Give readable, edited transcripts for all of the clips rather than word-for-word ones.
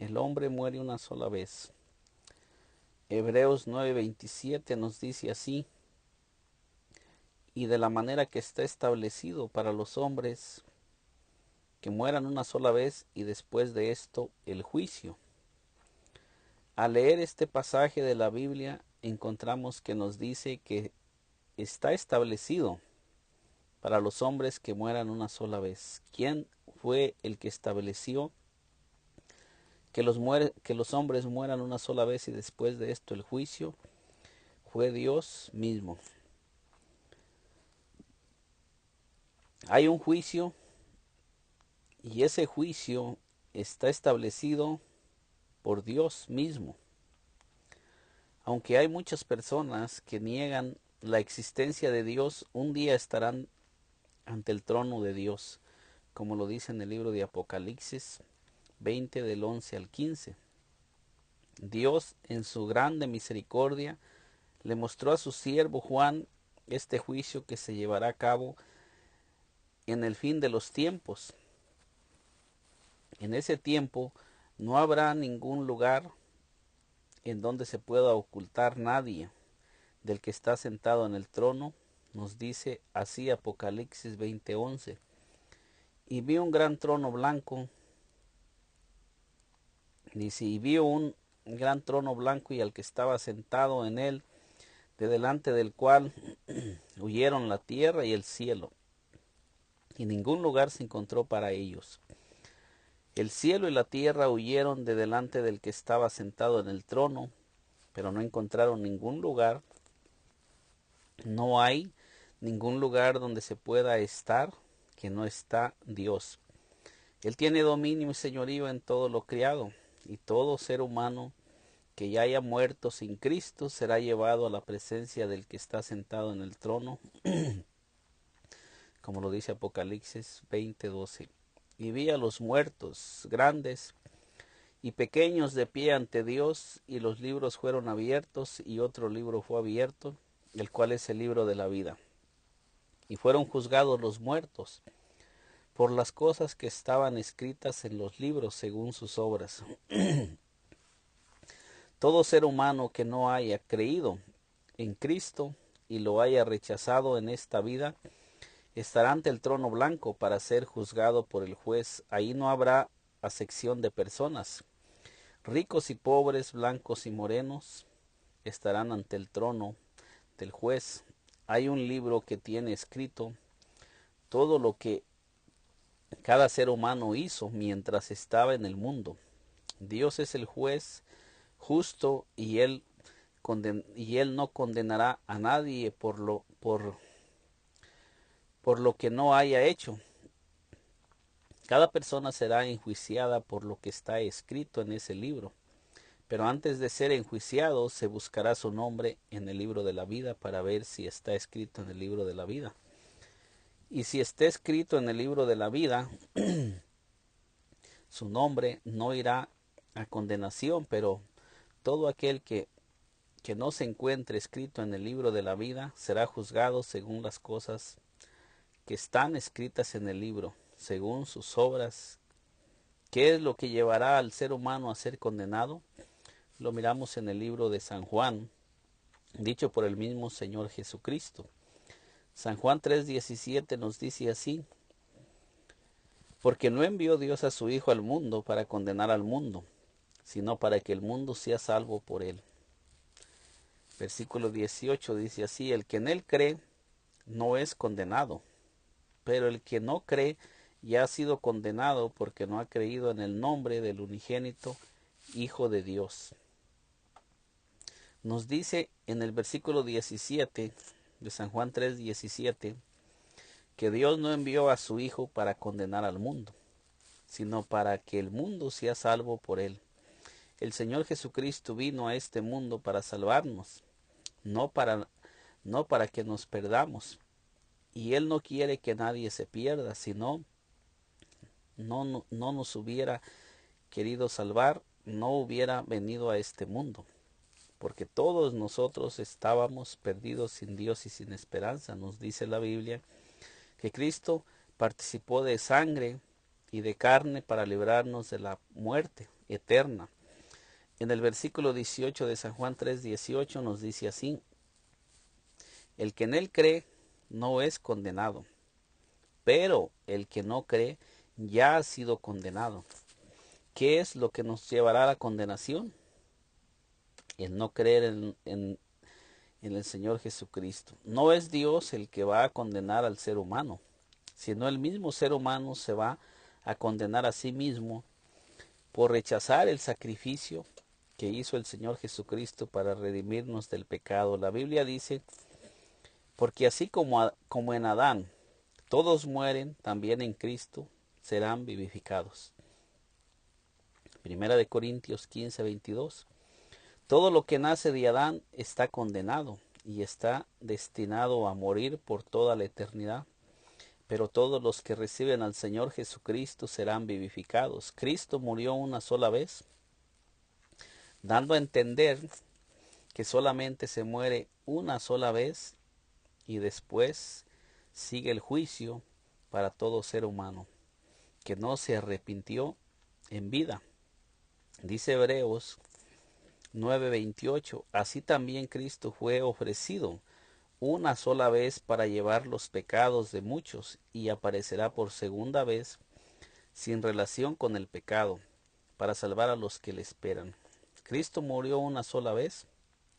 El hombre muere una sola vez. Hebreos 9:27 nos dice así: y de la manera que está establecido para los hombres que mueran una sola vez y después de esto el juicio. Al leer este pasaje de la Biblia encontramos que nos dice que está establecido para los hombres que mueran una sola vez. ¿Quién fue el que estableció que los hombres mueran una sola vez y después de esto el juicio? Fue Dios mismo. Hay un juicio y ese juicio está establecido por Dios mismo. Aunque hay muchas personas que niegan la existencia de Dios, un día estarán ante el trono de Dios, como lo dice en el libro de Apocalipsis 20 del 11 al 15. Dios, en su grande misericordia, le mostró a su siervo Juan este juicio que se llevará a cabo en el fin de los tiempos. En ese tiempo no habrá ningún lugar en donde se pueda ocultar nadie del que está sentado en el trono. Nos dice así Apocalipsis 20:11. Y vi un gran trono blanco, dice, y vi un gran trono blanco y al que estaba sentado en él, de delante del cual huyeron la tierra y el cielo, y ningún lugar se encontró para ellos. El cielo y la tierra huyeron de delante del que estaba sentado en el trono, pero no encontraron ningún lugar. No hay ningún lugar donde se pueda estar que no está Dios. Él tiene dominio y señorío en todo lo criado, y todo ser humano que ya haya muerto sin Cristo será llevado a la presencia del que está sentado en el trono, como lo dice Apocalipsis 20:12. Y vi a los muertos, grandes y pequeños, de pie ante Dios, y los libros fueron abiertos, y otro libro fue abierto, el cual es el libro de la vida. Y fueron juzgados los muertos por las cosas que estaban escritas en los libros según sus obras. Todo ser humano que no haya creído en Cristo y lo haya rechazado en esta vida, estará ante el trono blanco para ser juzgado por el juez. Ahí no habrá acepción de personas. Ricos y pobres, blancos y morenos, estarán ante el trono del juez. Hay un libro que tiene escrito todo lo que cada ser humano hizo mientras estaba en el mundo. Dios es el juez justo y él no condenará a nadie por lo que no haya hecho. Cada persona será enjuiciada por lo que está escrito en ese libro. Pero antes de ser enjuiciado, se buscará su nombre en el libro de la vida para ver si está escrito en el libro de la vida. Y si está escrito en el libro de la vida, su nombre no irá a condenación, pero todo aquel que no se encuentre escrito en el libro de la vida será juzgado según las cosas que están escritas en el libro, según sus obras. ¿Qué es lo que llevará al ser humano a ser condenado? Lo miramos en el libro de San Juan, dicho por el mismo Señor Jesucristo. San Juan 3:17 nos dice así: porque no envió Dios a su Hijo al mundo para condenar al mundo, sino para que el mundo sea salvo por él. Versículo 18 dice así: el que en él cree no es condenado, pero el que no cree ya ha sido condenado porque no ha creído en el nombre del unigénito Hijo de Dios. Nos dice en el versículo 17 de San Juan 3:17 que Dios no envió a su Hijo para condenar al mundo, sino para que el mundo sea salvo por él. El Señor Jesucristo vino a este mundo para salvarnos, no para, no para que nos perdamos. Y Él no quiere que nadie se pierda, sino no nos hubiera querido salvar, no hubiera venido a este mundo, porque todos nosotros estábamos perdidos sin Dios y sin esperanza. Nos dice la Biblia que Cristo participó de sangre y de carne para librarnos de la muerte. eterna. En el versículo 18 de San Juan 3:18 nos dice así: el que en él cree no es condenado, pero el que no cree ya ha sido condenado. ¿Qué es lo que nos llevará a la condenación? El no creer en el Señor Jesucristo. No es Dios el que va a condenar al ser humano, sino el mismo ser humano se va a condenar a sí mismo por rechazar el sacrificio que hizo el Señor Jesucristo para redimirnos del pecado. La Biblia dice: porque así como en Adán todos mueren, también en Cristo serán vivificados. Primera de Corintios 15:22. Todo lo que nace de Adán está condenado y está destinado a morir por toda la eternidad. Pero todos los que reciben al Señor Jesucristo serán vivificados. Cristo murió una sola vez, dando a entender que solamente se muere una sola vez y después sigue el juicio para todo ser humano que no se arrepintió en vida. Dice Hebreos 9:28, así también Cristo fue ofrecido una sola vez para llevar los pecados de muchos y aparecerá por segunda vez sin relación con el pecado para salvar a los que le esperan. Cristo murió una sola vez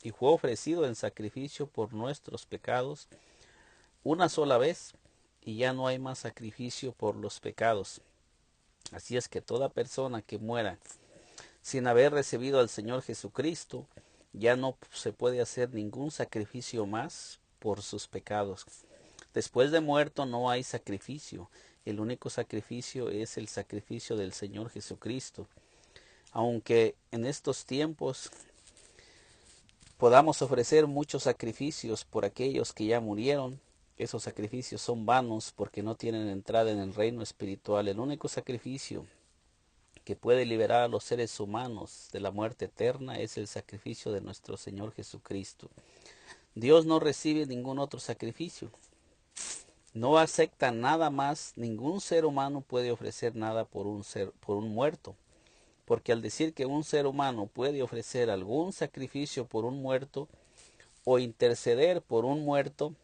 y fue ofrecido en sacrificio por nuestros pecados una sola vez, y ya no hay más sacrificio por los pecados. Así es que toda persona que muera sin haber recibido al Señor Jesucristo, ya no se puede hacer ningún sacrificio más por sus pecados. Después de muerto no hay sacrificio. El único sacrificio es el sacrificio del Señor Jesucristo. Aunque en estos tiempos podamos ofrecer muchos sacrificios por aquellos que ya murieron, esos sacrificios son vanos porque no tienen entrada en el reino espiritual. El único sacrificio que puede liberar a los seres humanos de la muerte eterna es el sacrificio de nuestro Señor Jesucristo. Dios no recibe ningún otro sacrificio. No acepta nada más. Ningún ser humano puede ofrecer nada por un muerto. Porque al decir que un ser humano puede ofrecer algún sacrificio por un muerto o interceder por un muerto,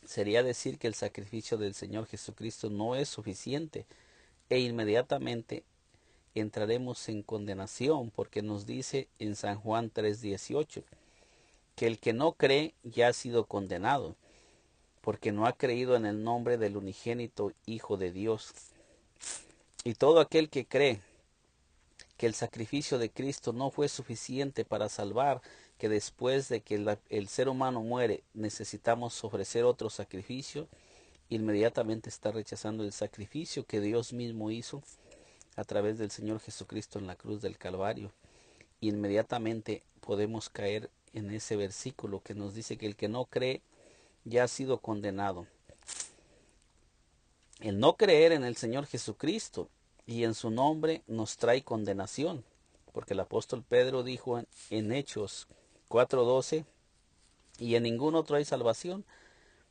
sería decir que el sacrificio del Señor Jesucristo no es suficiente, e inmediatamente entraremos en condenación, porque nos dice en San Juan 3:18 que el que no cree ya ha sido condenado, porque no ha creído en el nombre del unigénito Hijo de Dios. Y todo aquel que cree que el sacrificio de Cristo no fue suficiente para salvar, que después de que el ser humano muere necesitamos ofrecer otro sacrificio, inmediatamente está rechazando el sacrificio que Dios mismo hizo a través del Señor Jesucristo en la cruz del Calvario. Inmediatamente podemos caer en ese versículo que nos dice que el que no cree ya ha sido condenado. El no creer en el Señor Jesucristo y en su nombre nos trae condenación, porque el apóstol Pedro dijo en Hechos 4:12, y en ningún otro hay salvación,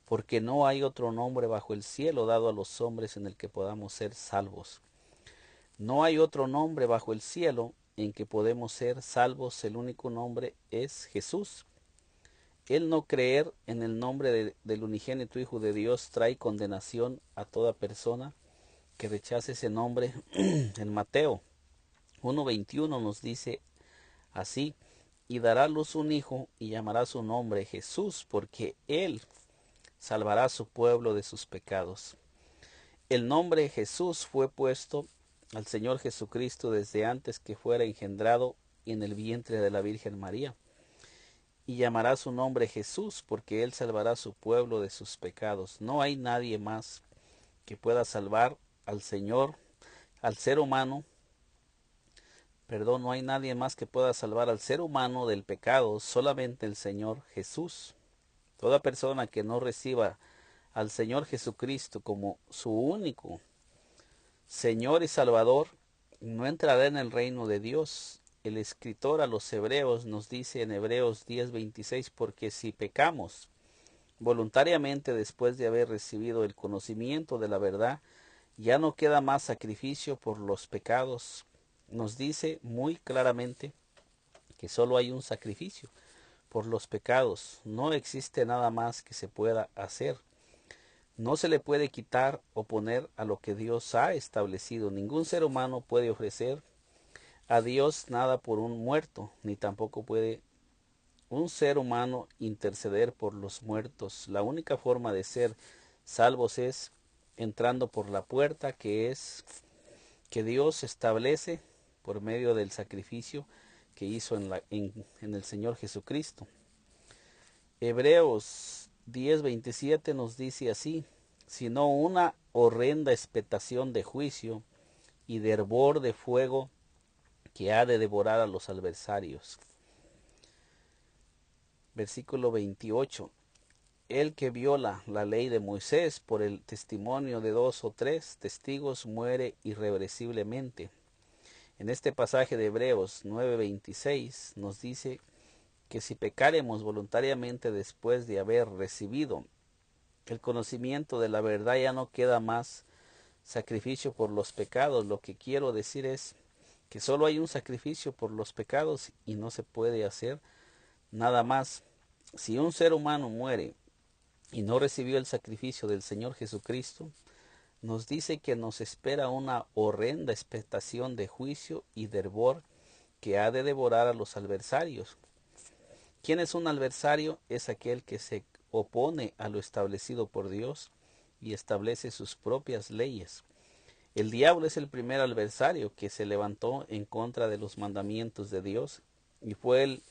porque no hay otro nombre bajo el cielo dado a los hombres en el que podamos ser salvos. No hay otro nombre bajo el cielo en que podemos ser salvos. El único nombre es Jesús. El no creer en el nombre del unigénito Hijo de Dios trae condenación a toda persona que rechace ese nombre. En Mateo 1:21 nos dice así: y dará a luz un hijo y llamará su nombre Jesús, porque él salvará a su pueblo de sus pecados. El nombre Jesús fue puesto al Señor Jesucristo desde antes que fuera engendrado en el vientre de la Virgen María. Y llamará su nombre Jesús, porque él salvará a su pueblo de sus pecados. No hay nadie más que pueda salvar al Señor, al ser humano. No hay nadie más que pueda salvar al ser humano del pecado, solamente el Señor Jesús. Toda persona que no reciba al Señor Jesucristo como su único Señor y Salvador no entrará en el reino de Dios. El escritor a los Hebreos nos dice en Hebreos 10:26, porque si pecamos voluntariamente después de haber recibido el conocimiento de la verdad, ya no queda más sacrificio por los pecados, nos dice muy claramente que solo hay un sacrificio por los pecados. No existe nada más que se pueda hacer. No se le puede quitar o poner a lo que Dios ha establecido. Ningún ser humano puede ofrecer a Dios nada por un muerto, ni tampoco puede un ser humano interceder por los muertos. La única forma de ser salvos es entrando por la puerta que Dios establece por medio del sacrificio que hizo en el Señor Jesucristo. Hebreos 10:27 nos dice así: sino una horrenda expectación de juicio y de hervor de fuego que ha de devorar a los adversarios. Versículo 28. El que viola la ley de Moisés por el testimonio de 2 o 3 testigos muere irreversiblemente. En este pasaje de Hebreos 9:26 nos dice que si pecaremos voluntariamente después de haber recibido el conocimiento de la verdad, ya no queda más sacrificio por los pecados. Lo que quiero decir es que solo hay un sacrificio por los pecados y no se puede hacer nada más. Si un ser humano muere y no recibió el sacrificio del Señor Jesucristo, nos dice que nos espera una horrenda expectación de juicio y de hervor que ha de devorar a los adversarios. ¿Quién es un adversario? Es aquel que se opone a lo establecido por Dios y establece sus propias leyes. El diablo es el primer adversario que se levantó en contra de los mandamientos de Dios y fue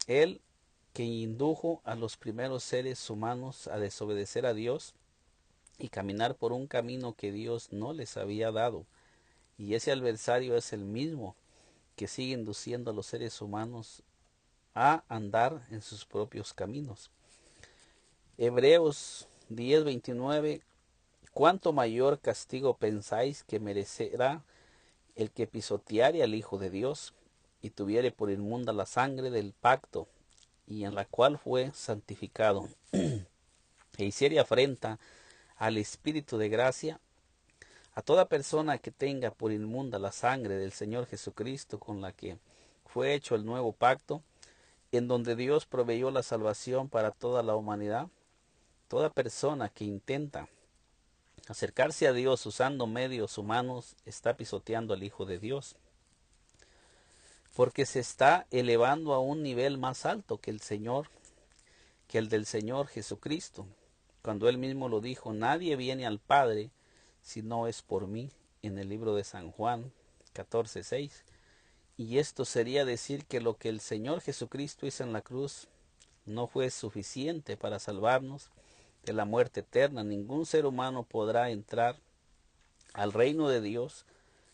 él que indujo a los primeros seres humanos a desobedecer a Dios y caminar por un camino que Dios no les había dado. Y ese adversario es el mismo que sigue induciendo a los seres humanos a andar en sus propios caminos. Hebreos 10:29. ¿Cuánto mayor castigo pensáis que merecerá el que pisoteare al Hijo de Dios y tuviere por inmunda la sangre del pacto, y en la cual fue santificado, e hiciere afrenta al Espíritu de gracia? A toda persona que tenga por inmunda la sangre del Señor Jesucristo, con la que fue hecho el nuevo pacto, en donde Dios proveyó la salvación para toda la humanidad, toda persona que intenta acercarse a Dios usando medios humanos está pisoteando al Hijo de Dios, porque se está elevando a un nivel más alto que el del Señor Jesucristo, cuando él mismo lo dijo: nadie viene al Padre si no es por mí, en el libro de San Juan 14:6. Y esto sería decir que lo que el Señor Jesucristo hizo en la cruz no fue suficiente para salvarnos de la muerte eterna. Ningún ser humano podrá entrar al reino de Dios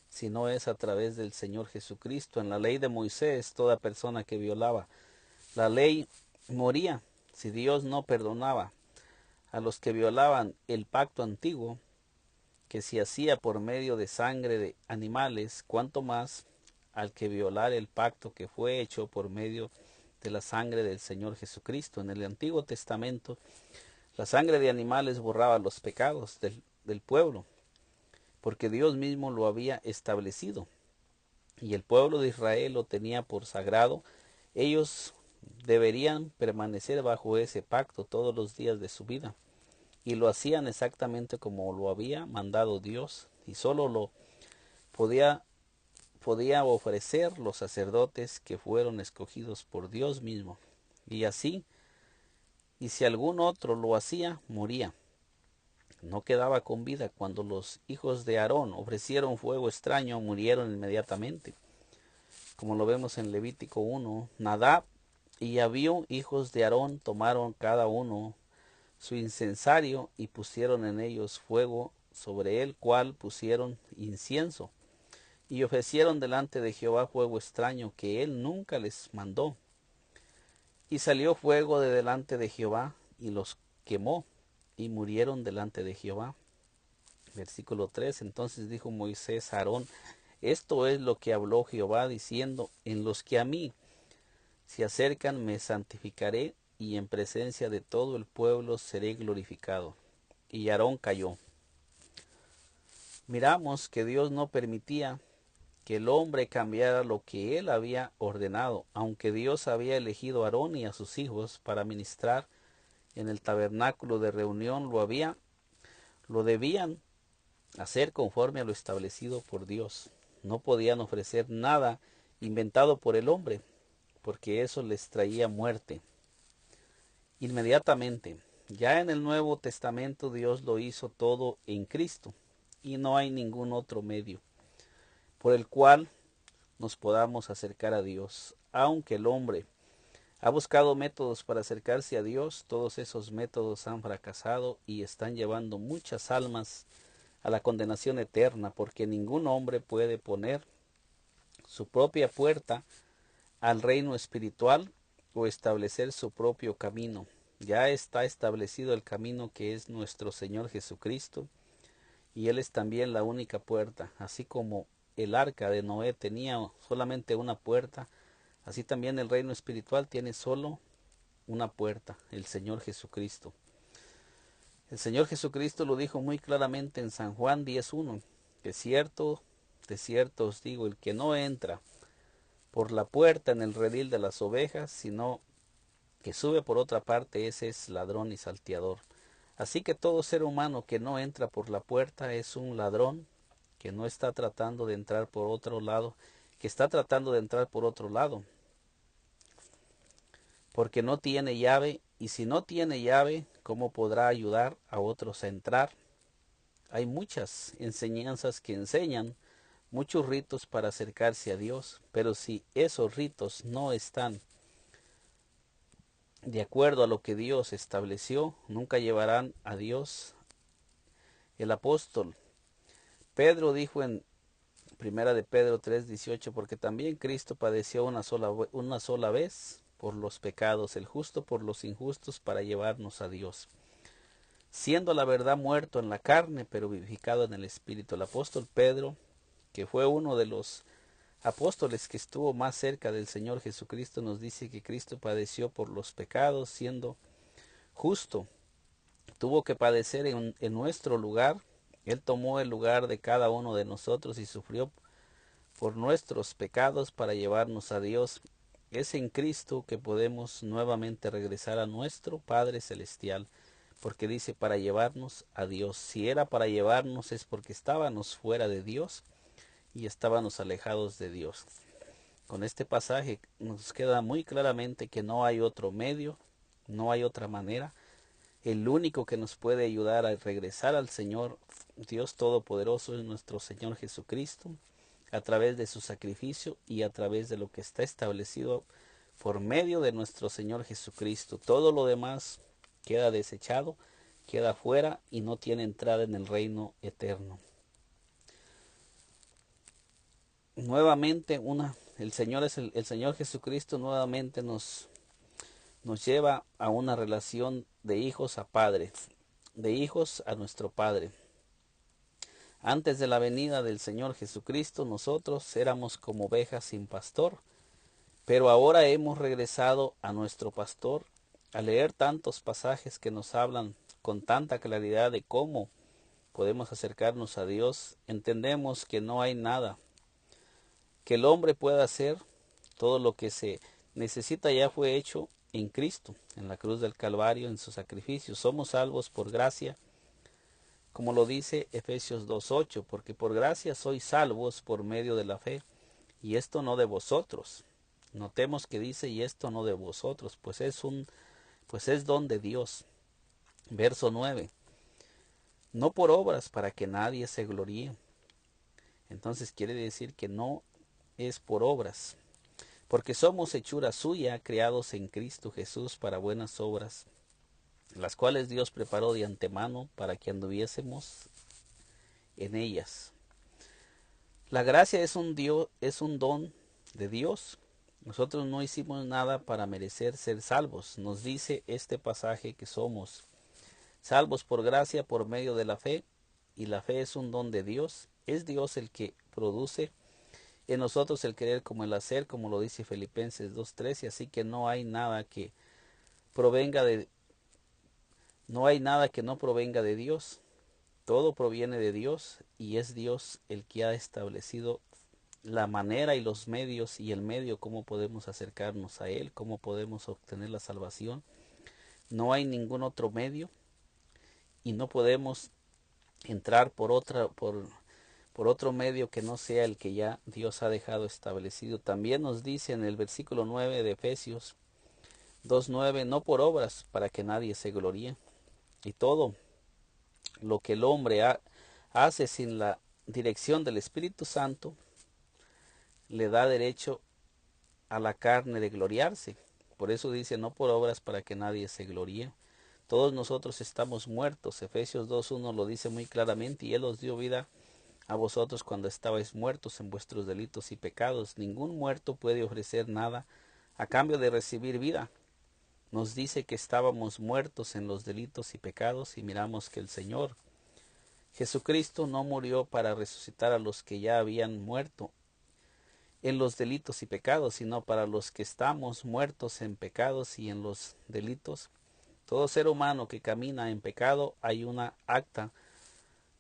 si no es a través del Señor Jesucristo. En la ley de Moisés, toda persona que violaba la ley moría. Si Dios no perdonaba a los que violaban el pacto antiguo, que se hacía por medio de sangre de animales, cuanto más al que violar el pacto que fue hecho por medio de la sangre del Señor Jesucristo. En el Antiguo Testamento, la sangre de animales borraba los pecados del pueblo, porque Dios mismo lo había establecido, y el pueblo de Israel lo tenía por sagrado. Ellos deberían permanecer bajo ese pacto todos los días de su vida, y lo hacían exactamente como lo había mandado Dios, y solo lo podía ofrecer los sacerdotes que fueron escogidos por Dios mismo. Y así, y si algún otro lo hacía, moría. No quedaba con vida. Cuando los hijos de Aarón ofrecieron fuego extraño, murieron inmediatamente. Como lo vemos en Levítico 1, Nadab y Abiú, hijos de Aarón, tomaron cada uno su incensario y pusieron en ellos fuego, sobre el cual pusieron incienso, y ofrecieron delante de Jehová fuego extraño que él nunca les mandó. Y salió fuego de delante de Jehová y los quemó, y murieron delante de Jehová. Versículo 3. Entonces dijo Moisés a Aarón: esto es lo que habló Jehová, diciendo: en los que a mí se acercan me santificaré, y en presencia de todo el pueblo seré glorificado. Y Aarón cayó. Miramos que Dios no permitía que el hombre cambiara lo que él había ordenado, aunque Dios había elegido a Aarón y a sus hijos para ministrar en el tabernáculo de reunión, lo debían hacer conforme a lo establecido por Dios. No podían ofrecer nada inventado por el hombre, porque eso les traía muerte. Inmediatamente, ya en el Nuevo Testamento Dios lo hizo todo en Cristo, y no hay ningún otro medio por el cual nos podamos acercar a Dios. Aunque el hombre ha buscado métodos para acercarse a Dios, todos esos métodos han fracasado y están llevando muchas almas a la condenación eterna, porque ningún hombre puede poner su propia puerta al reino espiritual o establecer su propio camino. Ya está establecido el camino, que es nuestro Señor Jesucristo, y Él es también la única puerta. Así como el arca de Noé tenía solamente una puerta, así también el reino espiritual tiene solo una puerta, el Señor Jesucristo. El Señor Jesucristo lo dijo muy claramente en San Juan 10:1, de cierto os digo, el que no entra por la puerta en el redil de las ovejas, sino que sube por otra parte, ese es ladrón y salteador. Así que todo ser humano que no entra por la puerta es un ladrón, que no está tratando de entrar por otro lado, que está tratando de entrar por otro lado, porque no tiene llave, y si no tiene llave, ¿cómo podrá ayudar a otros a entrar? Hay muchas enseñanzas que enseñan muchos ritos para acercarse a Dios, pero si esos ritos no están de acuerdo a lo que Dios estableció, nunca llevarán a Dios. El apóstol Pedro dijo en Primera de Pedro 3:18, porque también Cristo padeció una sola vez por los pecados, el justo por los injustos, para llevarnos a Dios, siendo la verdad muerto en la carne, pero vivificado en el Espíritu. El apóstol Pedro, que fue uno de los apóstoles que estuvo más cerca del Señor Jesucristo, nos dice que Cristo padeció por los pecados, siendo justo, tuvo que padecer en nuestro lugar. Él tomó el lugar de cada uno de nosotros y sufrió por nuestros pecados para llevarnos a Dios. Es en Cristo que podemos nuevamente regresar a nuestro Padre Celestial, porque dice para llevarnos a Dios. Si era para llevarnos es porque estábamos fuera de Dios y estábamos alejados de Dios. Con este pasaje nos queda muy claramente que no hay otro medio, no hay otra manera. El único que nos puede ayudar a regresar al Señor Dios Todopoderoso es nuestro Señor Jesucristo, a través de su sacrificio y a través de lo que está establecido por medio de nuestro Señor Jesucristo. Todo lo demás queda desechado, queda fuera y no tiene entrada en el reino eterno. Nuevamente el Señor Jesucristo nuevamente nos lleva a una relación de hijos a padre, de hijos a nuestro Padre. Antes de la venida del Señor Jesucristo, nosotros éramos como ovejas sin pastor, pero ahora hemos regresado a nuestro pastor. Al leer tantos pasajes que nos hablan con tanta claridad de cómo podemos acercarnos a Dios, entendemos que no hay nada que el hombre pueda hacer. Todo lo que se necesita ya fue hecho en Cristo, en la cruz del Calvario, en su sacrificio. Somos salvos por gracia, como lo dice Efesios 2:8, porque por gracia sois salvos por medio de la fe, y esto no de vosotros. Notemos que dice y esto no de vosotros, pues es don de Dios. Verso 9. No por obras para que nadie se gloríe. Entonces quiere decir que no es por obras, porque somos hechura suya, creados en Cristo Jesús para buenas obras, las cuales Dios preparó de antemano para que anduviésemos en ellas. La gracia es un don de Dios. Nosotros no hicimos nada para merecer ser salvos. Nos dice este pasaje que somos salvos por gracia por medio de la fe, y la fe es un don de Dios. Es Dios el que produce en nosotros el querer como el hacer, como lo dice Filipenses 2:13, así que no hay nada que no provenga de Dios. Todo proviene de Dios y es Dios el que ha establecido la manera y los medios y el medio, cómo podemos acercarnos a Él, cómo podemos obtener la salvación. No hay ningún otro medio y no podemos entrar por otro medio que no sea el que ya Dios ha dejado establecido. También nos dice en el versículo 9 de Efesios 2:9, no por obras para que nadie se gloríe. Y todo lo que el hombre hace sin la dirección del Espíritu Santo le da derecho a la carne de gloriarse. Por eso dice, no por obras para que nadie se gloríe. Todos nosotros estamos muertos. Efesios 2:1 lo dice muy claramente, y Él os dio vida a vosotros cuando estabais muertos en vuestros delitos y pecados. Ningún muerto puede ofrecer nada a cambio de recibir vida. Nos dice que estábamos muertos en los delitos y pecados, y miramos que el Señor Jesucristo no murió para resucitar a los que ya habían muerto en los delitos y pecados, sino para los que estamos muertos en pecados y en los delitos. Todo ser humano que camina en pecado, hay una acta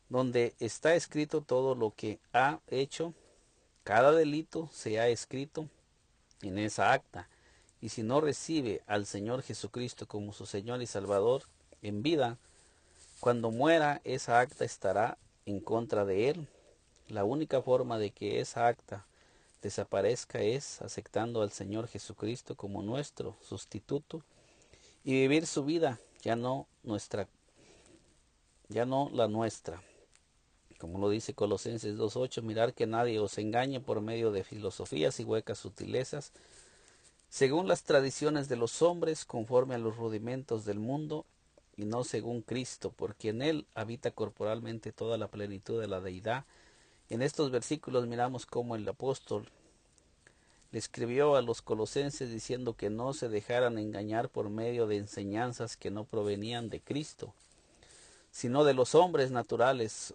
donde está escrito todo lo que ha hecho. Cada delito se ha escrito en esa acta. Y si no recibe al Señor Jesucristo como su Señor y Salvador en vida, cuando muera esa acta estará en contra de él. La única forma de que esa acta desaparezca es aceptando al Señor Jesucristo como nuestro sustituto y vivir su vida, ya no la nuestra. Como lo dice Colosenses 2:8, mirar que nadie os engañe por medio de filosofías y huecas sutilezas, según las tradiciones de los hombres, conforme a los rudimentos del mundo, y no según Cristo, porque en Él habita corporalmente toda la plenitud de la deidad. En estos versículos miramos cómo el apóstol le escribió a los colosenses diciendo que no se dejaran engañar por medio de enseñanzas que no provenían de Cristo, sino de los hombres naturales,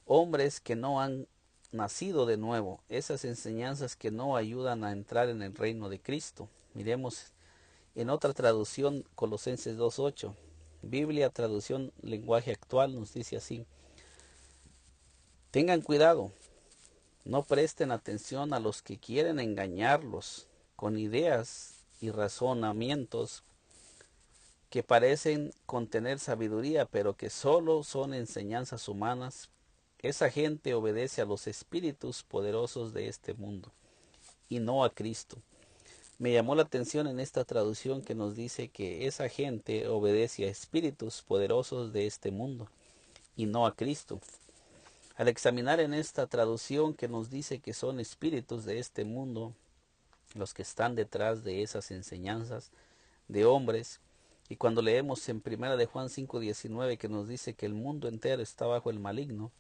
hombres que no han nacido de nuevo, esas enseñanzas que no ayudan a entrar en el reino de Cristo. Miremos en otra traducción, Colosenses 2:8, Biblia, traducción lenguaje actual, nos dice así: tengan cuidado, no presten atención a los que quieren engañarlos con ideas y razonamientos que parecen contener sabiduría, pero que solo son enseñanzas humanas. Esa gente obedece a los espíritus poderosos de este mundo y no a Cristo. Me llamó la atención en esta traducción que nos dice que esa gente obedece a espíritus poderosos de este mundo y no a Cristo. Al examinar en esta traducción que nos dice que son espíritus de este mundo los que están detrás de esas enseñanzas de hombres, y cuando leemos en primera de Juan 5:19 que nos dice que el mundo entero está bajo el maligno,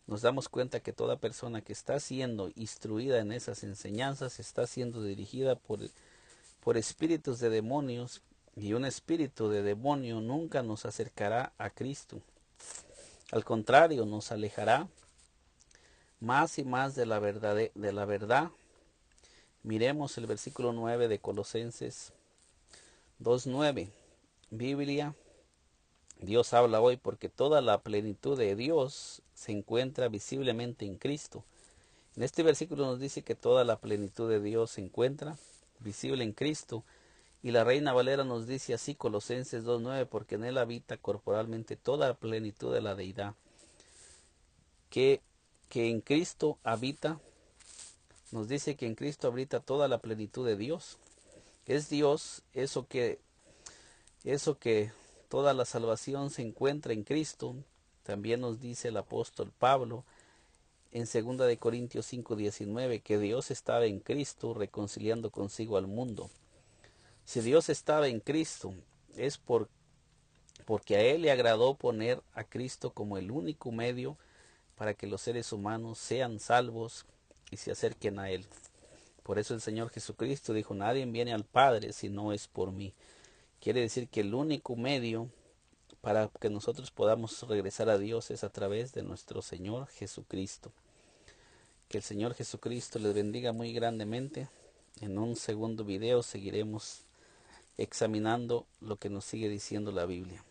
nos damos cuenta que toda persona que está siendo instruida en esas enseñanzas está siendo dirigida por espíritus de demonios, y un espíritu de demonio nunca nos acercará a Cristo. Al contrario, nos alejará más y más de la verdad. Miremos el versículo 9 de Colosenses 2:9. Biblia, Dios habla hoy, porque toda la plenitud de Dios se encuentra visiblemente en Cristo. En este versículo nos dice que toda la plenitud de Dios se encuentra visible en Cristo. Y la Reina Valera nos dice así, Colosenses 2:9, porque en Él habita corporalmente toda la plenitud de la deidad. Que en Cristo habita, nos dice que en Cristo habita toda la plenitud de Dios. Es Dios, eso que toda la salvación se encuentra en Cristo. También nos dice el apóstol Pablo en 2 de Corintios 5:19 que Dios estaba en Cristo reconciliando consigo al mundo. Si Dios estaba en Cristo, es porque a Él le agradó poner a Cristo como el único medio para que los seres humanos sean salvos y se acerquen a Él. Por eso el Señor Jesucristo dijo, nadie viene al Padre si no es por mí. Quiere decir que el único medio para que nosotros podamos regresar a Dios es a través de nuestro Señor Jesucristo. Que el Señor Jesucristo les bendiga muy grandemente. En un segundo video seguiremos examinando lo que nos sigue diciendo la Biblia.